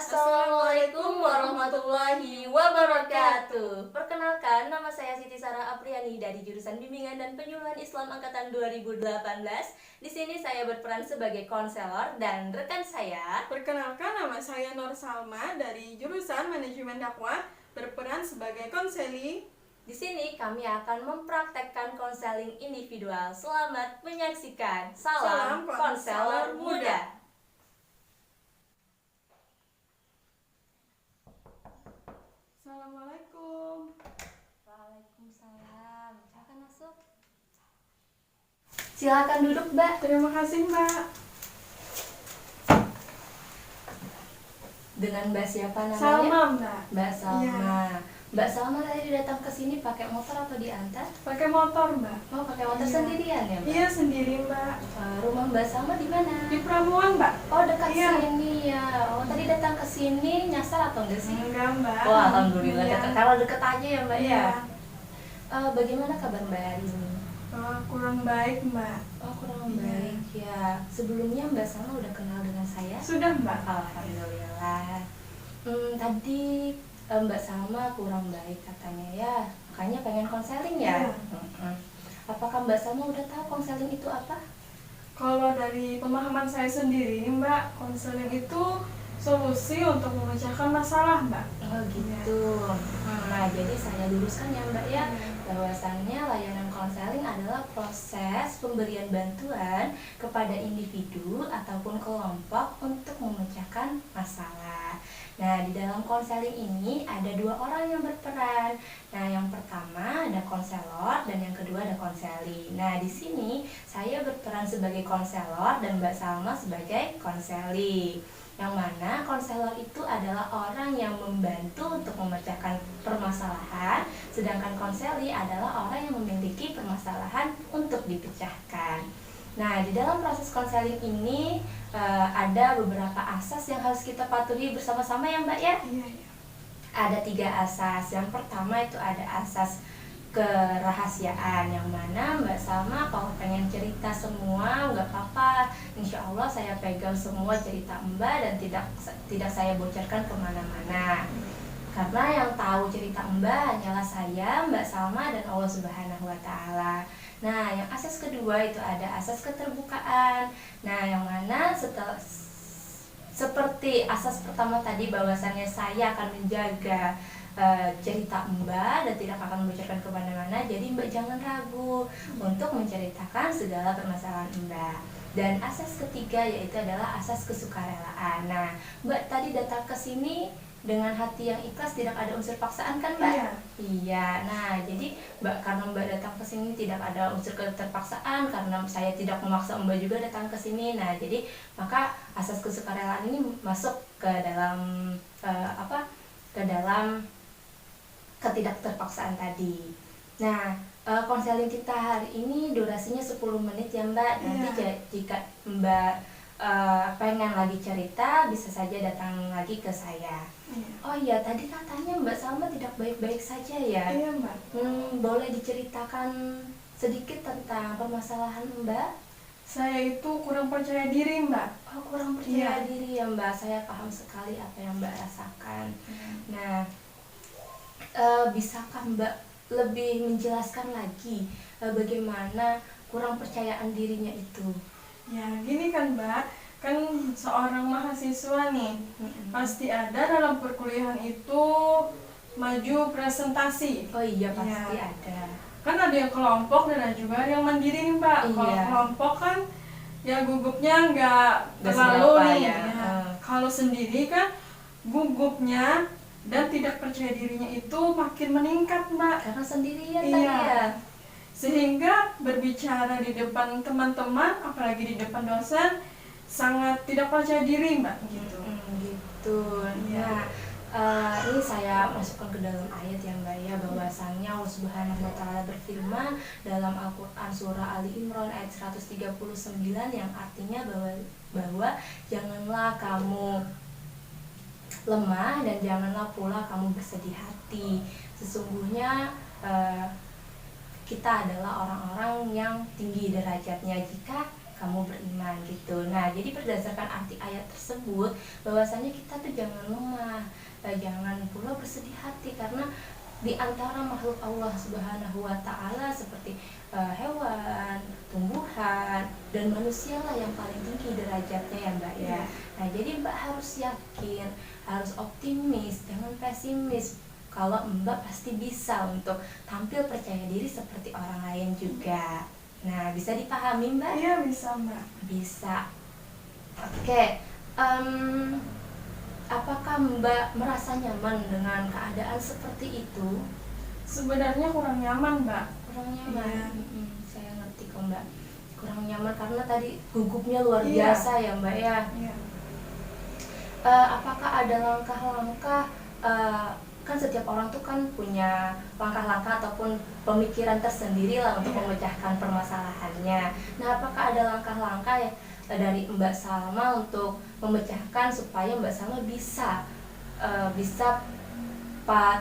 Assalamualaikum warahmatullahi wabarakatuh. Perkenalkan, nama saya Siti Sarah Apriani dari jurusan Bimbingan dan Penyuluhan Islam angkatan 2018. Di sini saya berperan sebagai konselor dan rekan saya. Perkenalkan, nama saya Nur Salma dari jurusan Manajemen Dakwah, berperan sebagai konseli. Di sini kami akan mempraktekkan konseling individual. Selamat menyaksikan. Salam konselor muda. Assalamualaikum. Waalaikumsalam. Silakan masuk. Silakan duduk, Mbak. Terima kasih, Mbak. Dengan Mbak siapa namanya? Salma, Mbak. Mbak Salma. Iya. Mbak Salma tadi datang ke sini pakai motor atau diantar? Pakai motor, Mbak. Oh, pakai motor Iya. sendirian ya, Mbak? Iya, sendiri, Mbak. Rumah Mbak Salma di mana? Di Pramuan, Mbak. Oh, dekat Iya. sini ya. Oh, tadi datang ke sini nyasar atau enggak sih? Enggak, Mbak. Wah, alhamdulillah Iya. dekat. Kalau deket aja ya, Mbak Iya. ya. Bagaimana kabar Mbak hari ini? Kurang baik, Mbak. Oh, kurang Iya. baik ya. Sebelumnya Mbak Salma udah kenal dengan saya? Sudah, Mbak. Alhamdulillah. Tadi Mbak Salma kurang baik katanya ya, makanya pengen konseling ya. Iya. Apakah Mbak Salma udah tahu konseling itu apa? Kalau dari pemahaman saya sendiri, Mbak, konseling itu solusi untuk memecahkan masalah, Mbak. Oh gitu. Nah, jadi saya luruskan ya Mbak ya, Iya. bahwasannya layanan konseling adalah proses pemberian bantuan kepada individu ataupun kelompok untuk memecahkan masalah. Nah, di dalam konseling ini ada dua orang yang berperan. Nah, yang pertama ada konselor dan yang kedua ada konseli. Nah, di sini saya berperan sebagai konselor dan Mbak Salma sebagai konseli. Yang mana konselor itu adalah orang yang membantu untuk memecahkan permasalahan, sedangkan konseli adalah orang yang memiliki permasalahan untuk dipecahkan. Nah, di dalam proses konseling ini ada beberapa asas yang harus kita patuhi bersama-sama ya Mbak ya. Iya, iya. Ada 3 asas. Yang pertama itu ada asas kerahasiaan, yang mana Mbak Salma kalau pengen cerita semua nggak apa-apa, insya Allah saya pegang semua cerita Mbak dan tidak saya bocorkan kemana-mana, karena yang tahu cerita Mbak hanyalah saya, Mbak Salma, dan Allah Subhanahu wa Ta'ala. Nah, yang asas kedua itu ada asas keterbukaan. Nah, yang mana seperti asas pertama tadi, bahwasannya saya akan menjaga cerita Mbak dan tidak akan membocorkan kemana-mana. Jadi Mbak jangan ragu untuk menceritakan segala permasalahan Mbak. Dan asas ketiga yaitu adalah asas kesukarelaan. Nah, Mbak tadi datang ke sini dengan hati yang ikhlas, tidak ada unsur paksaan kan Mbak? Iya. Iya. Nah, jadi Mbak, karena Mbak datang ke sini tidak ada unsur keterpaksaan, karena saya tidak memaksa Mbak juga datang ke sini. Nah, jadi maka asas kesukarelaan ini masuk ke dalam ke dalam ketidakterpaksaan tadi. Nah, konseling kita hari ini durasinya 10 menit ya Mbak. Nanti jika Mbak pengen lagi cerita, bisa saja datang lagi ke saya. Iya. Oh iya, tadi katanya Mbak Salma tidak baik-baik saja ya. Iya, Mbak. Boleh diceritakan sedikit tentang permasalahan Mbak? Saya itu kurang percaya diri, Mbak. Oh, kurang percaya Iya. diri ya Mbak. Saya paham sekali apa yang Mbak rasakan. Nah, bisakah Mbak lebih menjelaskan lagi bagaimana kurang percayaan dirinya itu? Ya, gini kan, Mbak. Kan seorang mahasiswa nih, pasti ada dalam perkuliahan itu maju presentasi. Oh iya, pasti Iya. ada. Kan ada yang kelompok dan ada juga yang mandiri nih, Mbak. Kalau Iya. kelompok kan ya gugupnya nggak Nggak terlalu seberapa nih. ya. Ya. Kalau sendiri kan gugupnya dan tidak percaya dirinya itu makin meningkat, Mbak. Karena sendirian Iya. tadi ya. Sehingga berbicara di depan teman-teman, apalagi di depan dosen, sangat tidak percaya diri, Mbak. Gitu. Gitu. Iya. Nah, ini saya masukkan ke dalam ayat ya Mbak ya, bahwasannya Allah Subhanahu wa Ta'ala berfirman dalam Al-Quran surah Ali Imran ayat 139, yang artinya bahwa janganlah kamu lemah dan janganlah pula kamu bersedih hati. Sesungguhnya kita adalah orang-orang yang tinggi derajatnya. Jika kamu beriman gitu. Nah, jadi berdasarkan arti ayat tersebut bahwasanya kita tuh jangan lemah, jangan pula bersedih hati, karena di antara makhluk Allah Subhanahu wa taala seperti hewan, tumbuhan, dan manusia lah yang paling tinggi derajatnya ya Mbak ya. Nah, jadi Mbak harus yakin, harus optimis, jangan pesimis. Kalau Mbak pasti bisa untuk tampil percaya diri seperti orang lain juga. Nah, bisa dipahami Mbak? Iya, bisa Mbak. Bisa. Oke. Apakah Mbak merasa nyaman dengan keadaan seperti itu? Sebenarnya kurang nyaman Mbak. Kurang nyaman. Iya. Saya ngerti kok Mbak. Kurang nyaman karena tadi gugupnya luar Iya. biasa ya Mbak ya. Iya. Apakah ada langkah-langkah, kan setiap orang tuh kan punya langkah-langkah ataupun pemikiran tersendiri lah untuk memecahkan permasalahannya. Nah, apakah ada langkah-langkah ya dari Mbak Salma untuk memecahkan supaya Mbak Salma bisa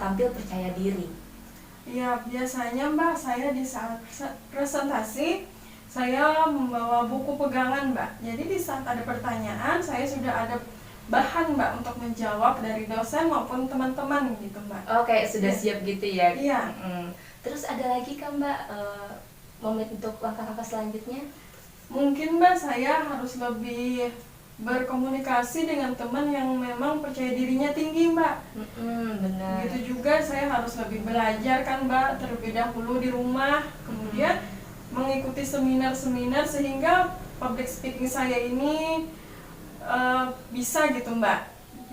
tampil percaya diri? Iya, biasanya Mbak, saya di saat presentasi saya membawa buku pegangan Mbak. Jadi di saat ada pertanyaan saya sudah ada bahan Mbak untuk menjawab dari dosen maupun teman-teman gitu Mbak. Oke, sudah siap gitu ya? Iya. Terus ada lagi kan Mbak untuk langkah-langkah selanjutnya? Mungkin Mbak saya harus lebih berkomunikasi dengan teman yang memang percaya dirinya tinggi Mbak. Benar. Begitu juga saya harus lebih belajar kan Mbak terlebih dahulu di rumah, kemudian mengikuti seminar-seminar sehingga public speaking saya ini bisa gitu Mbak,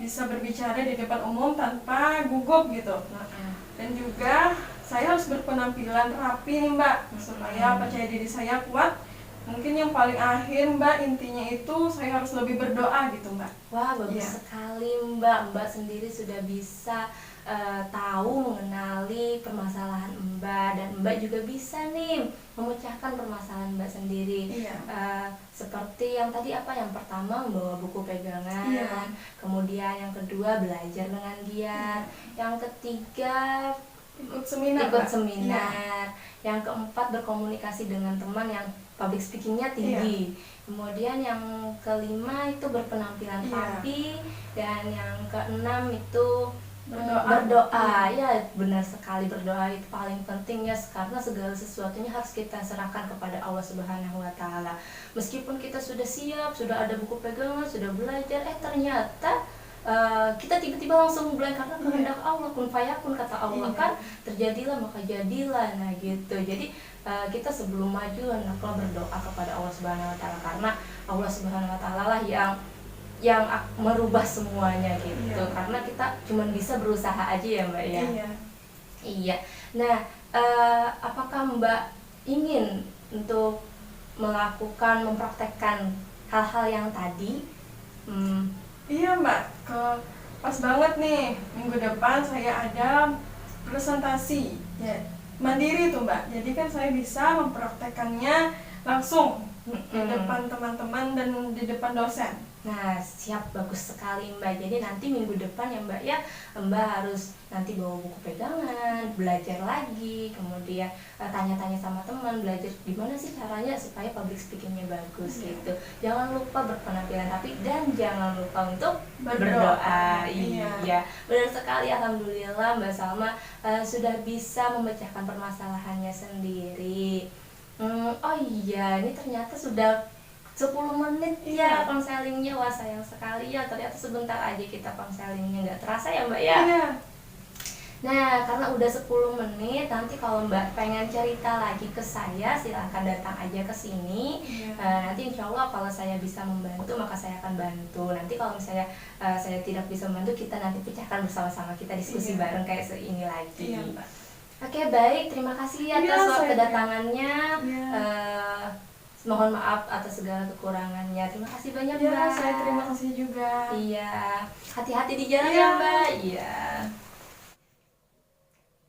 bisa berbicara di depan umum tanpa gugup gitu. Dan juga saya harus berpenampilan rapi nih Mbak, supaya percaya diri saya kuat. Mungkin yang paling akhir Mbak, intinya itu saya harus lebih berdoa gitu Mbak. Wah, bagus sekali Mbak. Mbak sendiri sudah bisa tahu mengenali permasalahan Mbak, dan Mbak juga bisa nih memecahkan permasalahan Mbak sendiri. Seperti yang tadi yang pertama membawa buku pegangan, kemudian yang kedua belajar dengan giat, yang ketiga ikut seminar, yang keempat berkomunikasi dengan teman yang public speakingnya tinggi, kemudian yang kelima itu berpenampilan rapi, dan yang keenam itu berdoa. Ya, benar sekali, berdoa itu paling penting ya, karena segala sesuatunya harus kita serahkan kepada Allah Subhanahu wa taala. Meskipun kita sudah siap, sudah ada buku pegangan, sudah belajar, ternyata kita tiba-tiba langsung blank karena kehendak Allah, kun fayakun kata Allah kan, terjadilah maka jadilah. Nah gitu. Jadi kita sebelum maju hendaklah berdoa kepada Allah Subhanahu wa taala, karena Allah Subhanahu wa taala lah yang merubah semuanya gitu. Karena kita cuma bisa berusaha aja ya Mbak ya. Iya. Nah, apakah Mbak ingin untuk mempraktekkan hal-hal yang tadi? Iya Mbak, pas banget nih, minggu depan saya ada presentasi mandiri tuh Mbak. Jadi kan saya bisa mempraktekannya langsung di depan teman-teman dan di depan dosen. Nah, siap, bagus sekali Mbak. Jadi nanti minggu depan ya Mbak ya, Mbak harus nanti bawa buku pegangan, belajar lagi, kemudian tanya-tanya sama teman, belajar gimana sih caranya supaya public speakingnya bagus gitu. Jangan lupa berpenampilan rapi dan jangan lupa untuk berdoa. Iya, benar sekali. Alhamdulillah Mbak Salma sudah bisa memecahkan permasalahannya sendiri. Oh iya, ini ternyata sudah 10 menit ya konselingnya. Wah, sayang sekali ya, ternyata sebentar aja kita konselingnya, nggak terasa ya Mbak ya. Nah, karena udah 10 menit, nanti kalau Mbak pengen cerita lagi ke saya, silahkan datang aja ke sini. Nanti insya Allah kalau saya bisa membantu, maka saya akan bantu. Nanti kalau misalnya saya tidak bisa membantu, kita nanti pecahkan bersama-sama, kita diskusi bareng kayak ini lagi. Oke, baik, terima kasih atas kedatangannya. Mohon maaf atas segala kekurangannya. Terima kasih banyak Mbak. Saya terima kasih juga. Iya, hati-hati di jalan ya Mbak. Iya.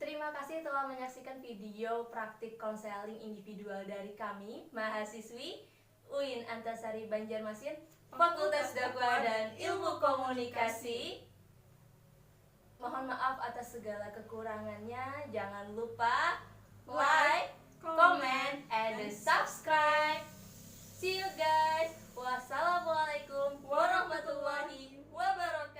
Terima kasih telah menyaksikan video praktik konseling individual dari kami, mahasiswi UIN Antasari Banjarmasin, Fakultas Dakwah dan Ilmu Komunikasi. Mohon maaf atas segala kekurangannya. Jangan lupa like, comment, and subscribe. See you guys. Wassalamualaikum warahmatullahi wabarakatuh.